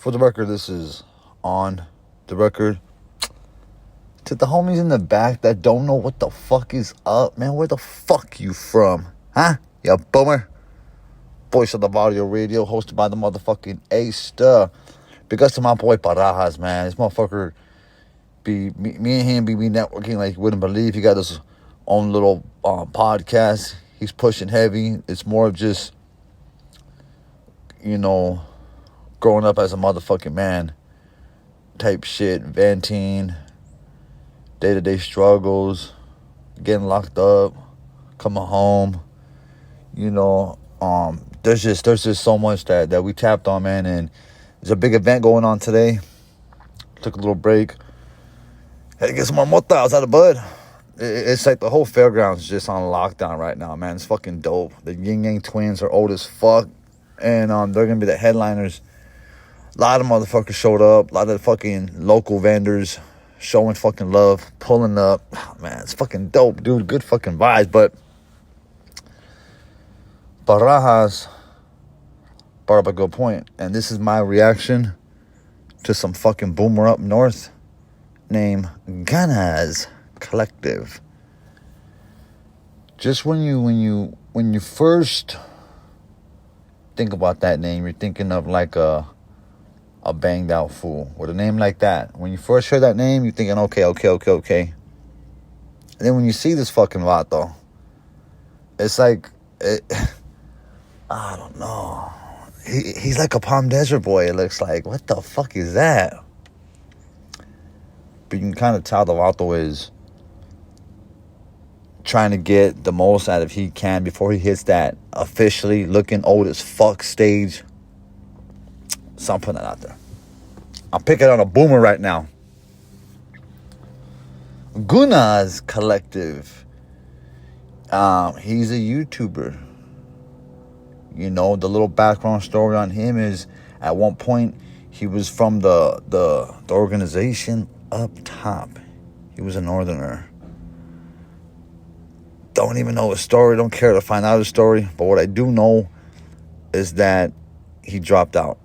For the record, this is on the record. To the homies in the back that don't know what the fuck is up, man, where the fuck you from? Huh? You boomer? Voice of the audio radio, hosted by the motherfucking A-Star. Because to my boy Barajas, man. This motherfucker be, me and him be networking like you wouldn't believe. He got his own little podcast. He's pushing heavy. It's more of just, growing up as a motherfucking man type shit, venting, day-to-day struggles, getting locked up, coming home, there's just so much that we tapped on, man, and there's a big event going on today. Took a little break, had to get some more motas out of bud. It's like the whole fairgrounds is just on lockdown right now, man. It's fucking dope. The Yin Yang twins are old as fuck, and they're gonna be the headliners. A lot of motherfuckers showed up. A lot of fucking local vendors showing fucking love, pulling up. Oh, man, it's fucking dope, dude. Good fucking vibes. But Barajas brought up a good point, and this is my reaction to some fucking boomer up north named Gunnerz Collective. Just when you first think about that name, you're thinking of like a banged out fool with a name like that. When you first hear that name, you're thinking, okay. And then when you see this fucking vato, it's like, I don't know. He's like a Palm Desert boy, it looks like. What the fuck is that? But you can kind of tell the vato is trying to get the most out of he can before he hits that officially looking old as fuck stage. So I'm putting that out there. I'm picking on a boomer right now. Gunnerz Collective. He's a YouTuber. The little background story on him is at one point he was from the organization up top. He was a northerner. Don't even know his story. Don't care to find out his story. But what I do know is that he dropped out.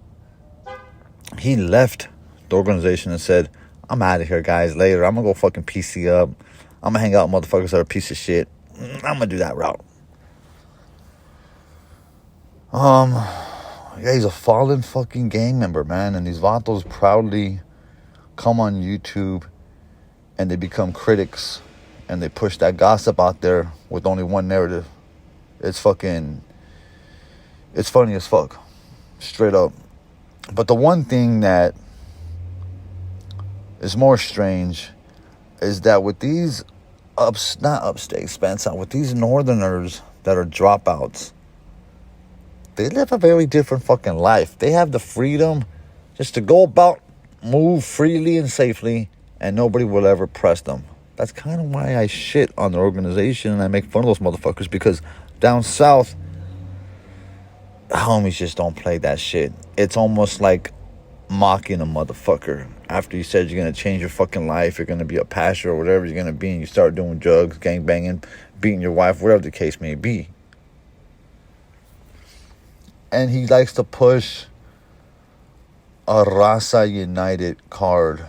He left the organization and said, I'm out of here, guys, later. I'm going to go fucking PC up. I'm going to hang out with motherfuckers that are a piece of shit. I'm going to do that route. Yeah, he's a fallen fucking gang member, man. And these vatos proudly come on YouTube and they become critics and they push that gossip out there with only one narrative. It's funny as fuck. Straight up. But the one thing that is more strange is that with these with these northerners that are dropouts, they live a very different fucking life. They have the freedom just to go about, move freely and safely, and nobody will ever press them. That's kind of why I shit on the organization and I make fun of those motherfuckers, because down south, homies just don't play that shit. It's almost like mocking a motherfucker. After you said you're going to change your fucking life, you're going to be a pastor or whatever you're going to be, and you start doing drugs, gangbanging, beating your wife, whatever the case may be. And he likes to push a Raza United card.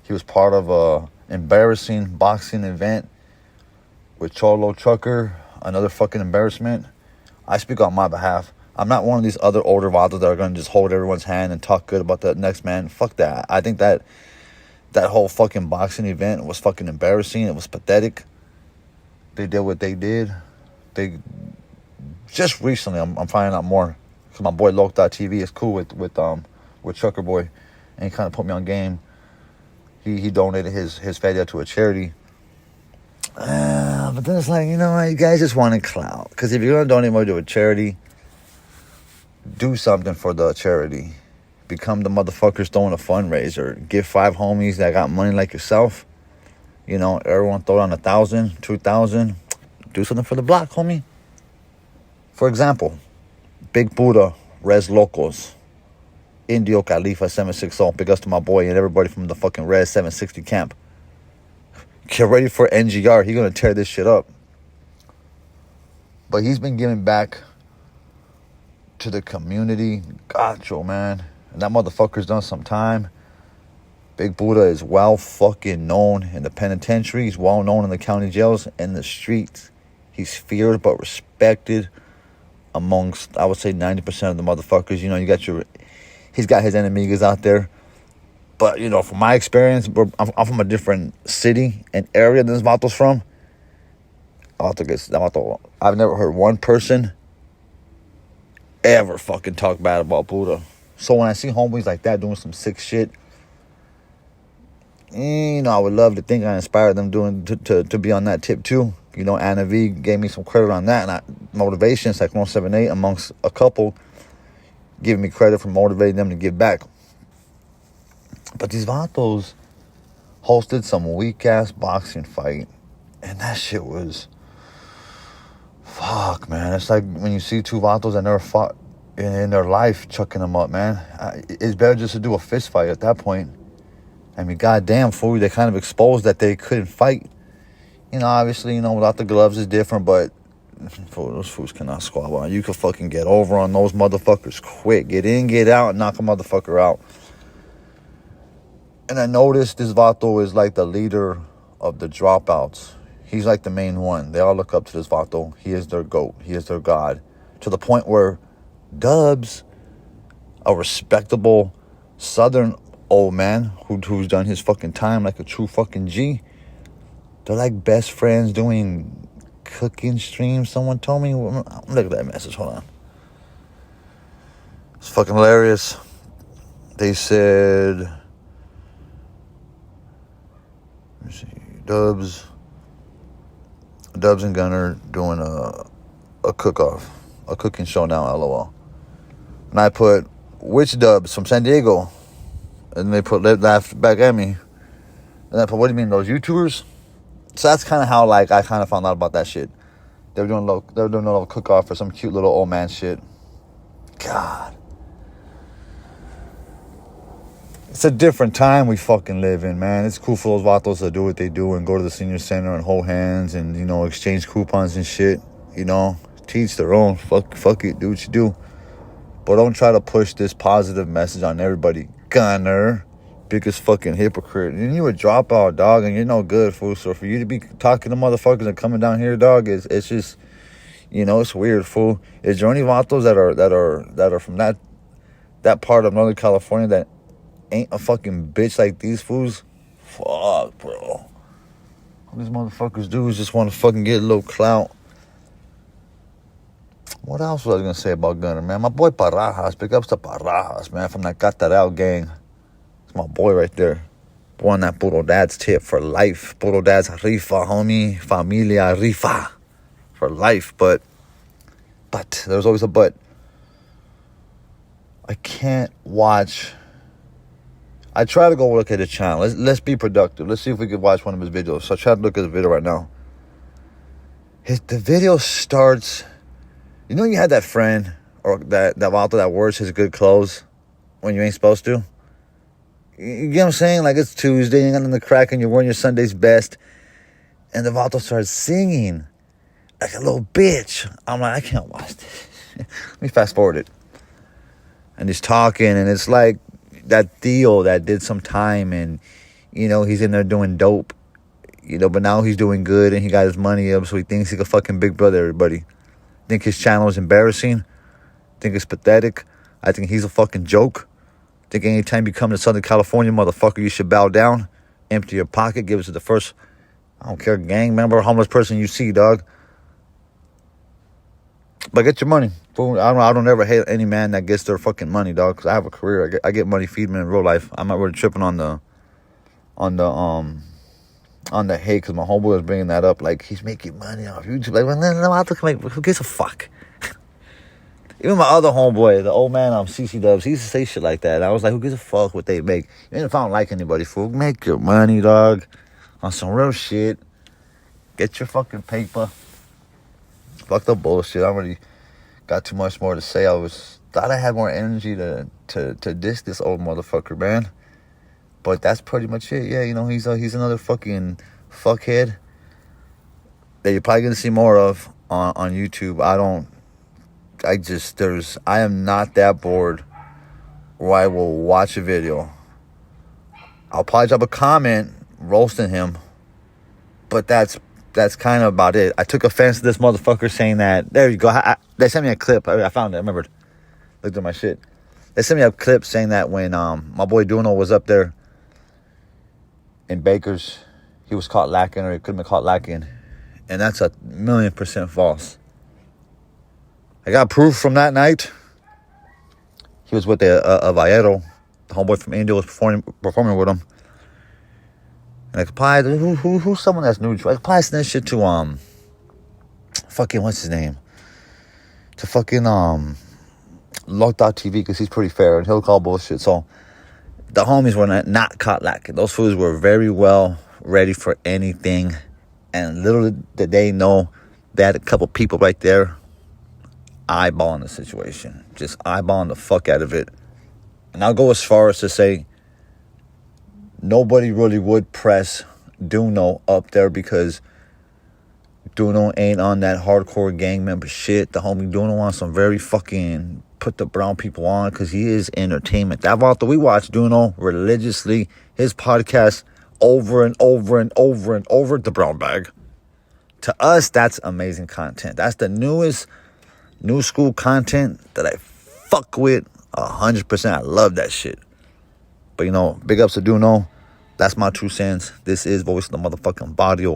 He was part of a embarrassing boxing event with Cholo Trucker, another fucking embarrassment. I speak on my behalf. I'm not one of these other older vatos that are going to just hold everyone's hand and talk good about the next man. Fuck that. I think that whole fucking boxing event was fucking embarrassing. It was pathetic. They did what they did. They just recently, I'm finding out more, because my boy Loc.tv is cool with Trucker Boy, and he kind of put me on game. He donated his feria to a charity. But then it's like, you guys just wanted clout. Because if you're going to donate money to a charity, do something for the charity. Become the motherfuckers throwing a fundraiser. Give 5 homies that got money like yourself. Everyone throw down 1,000, 2,000. Do something for the block, homie. For example, Big Buddha, Res Locos, Indio Khalifa 760. Big ups to my boy and everybody from the fucking Res 760 camp. Get ready for NGR. He's going to tear this shit up. But he's been giving back to the community. Gacho, man. And that motherfucker's done some time. Big Buddha is well fucking known in the penitentiary. He's well known in the county jails and the streets. He's feared but respected amongst, I would say, 90% of the motherfuckers. You know, he's got his enemigos out there. But, you know, from my experience, I'm from a different city and area than this Vato's from. I've never heard one person ever fucking talk bad about Buddha. So when I see homies like that doing some sick shit, you know, I would love to think I inspired them to be on that tip too. You know, Anna V gave me some credit on that, and motivation, Cyclone 78 amongst a couple, giving me credit for motivating them to give back. But these Vatos hosted some weak-ass boxing fight. And that shit was... Fuck, man. It's like when you see two Vatos that never fought in their life chucking them up, man. It's better just to do a fist fight at that point. I mean, goddamn, fool, they kind of exposed that they couldn't fight. You know, obviously, you know, without the gloves is different, but... Fool, those fools cannot squabble on. You can fucking get over on those motherfuckers quick. Get in, get out, and knock a motherfucker out. And I noticed this Vato is like the leader of the dropouts. He's like the main one. They all look up to this Vato. He is their GOAT. He is their God. To the point where Dubs, a respectable Southern old man who's done his fucking time like a true fucking G, they're like best friends doing cooking streams. Someone told me. Look at that message. Hold on. It's fucking hilarious. They said... Dubs and Gunner doing a cook-off, a cooking show now, LOL. And I put, which Dubs from San Diego? And they laughed back at me. And I put, what do you mean, those YouTubers? So that's kind of how, like, I kind of found out about that shit. They were doing a little cook-off for some cute little old man shit. God. It's a different time we fucking live in, man. It's cool for those Vatos to do what they do and go to the senior center and hold hands and, you know, exchange coupons and shit. You know, teach their own. Fuck it, do what you do. But don't try to push this positive message on everybody. Gunner, biggest fucking hypocrite. And you a dropout, dog, and you're no good, fool. So for you to be talking to motherfuckers and coming down here, dog, it's just, you know, it's weird, fool. Is there any Vatos that are from that part of Northern California that ain't a fucking bitch like these fools? Fuck, bro. All these motherfuckers do is just want to fucking get a little clout. What else was I gonna say about Gunner, man? My boy Parajas, big ups to Parajas, man, from that Catarao gang. It's my boy right there. Boy on that Puro Dad's tip for life. Puro Dad's rifa, homie. Familia rifa. For life, but there's always a but. I can't watch... I try to go look at his channel. Let's be productive. Let's see if we can watch one of his videos. So I try to look at the video right now. The video starts... You know you had that friend or that Vato that wears his good clothes when you ain't supposed to? You get what I'm saying? Like, it's Tuesday, you got in the crack and you're wearing your Sunday's best. And the Vato starts singing like a little bitch. I'm like, I can't watch this. Let me fast forward it. And he's talking, and it's like that Theo that did some time, and, you know, he's in there doing dope, you know, but now he's doing good and he got his money up, so he thinks he can fucking big brother everybody. Think his channel is embarrassing. Think it's pathetic. I think he's a fucking joke. Think anytime you come to Southern California, motherfucker, you should bow down, empty your pocket, give it to the first, I don't care, gang member or homeless person you see, dog. But get your money. I don't ever hate any man that gets their fucking money, dog, because I have a career. I get money, feed me in real life. I'm not really tripping on the hate, because my homeboy was bringing that up, like, he's making money off YouTube. Like, well, who gives a fuck? Even my other homeboy, the old man on CC Dubs, he used to say shit like that. I was like, who gives a fuck what they make? Even if I don't like anybody, fool, make your money, dog, on some real shit. Get your fucking paper. Fuck the bullshit. I already got too much more to say. Thought I had more energy to diss this old motherfucker, man. But that's pretty much it. Yeah, you know, he's another fucking fuckhead that you're probably gonna see more of on YouTube. I am not that bored where I will watch a video. I'll probably drop a comment roasting him, but that's kind of about it. I took offense to this motherfucker saying that. There you go. They sent me a clip. I found it. I remembered. Looked at my shit. They sent me a clip saying that when my boy Duno was up there in Baker's, he was caught lacking, or he could have been caught lacking. And that's 1,000,000% false. I got proof from that night. He was with a Vallero. The homeboy from India was performing with him. And I could probably, who's someone that's neutral? I could probably send this shit to, fucking, what's his name? To fucking, Lock.tv, because he's pretty fair and he'll call bullshit. So the homies were not caught lacking. Those fools were very well ready for anything. And little did they know, they had a couple people right there eyeballing the situation. Just eyeballing the fuck out of it. And I'll go as far as to say nobody really would press Duno up there, because Duno ain't on that hardcore gang member shit. The homie Duno on some very fucking put the brown people on, because he is entertainment. That after we watch Duno religiously, his podcast over and over and over and over, the brown bag. To us, that's amazing content. That's the new school content that I fuck with 100%. I love that shit. But big ups to Duno. That's my 2 cents. This is Voice of the Motherfucking Barrio.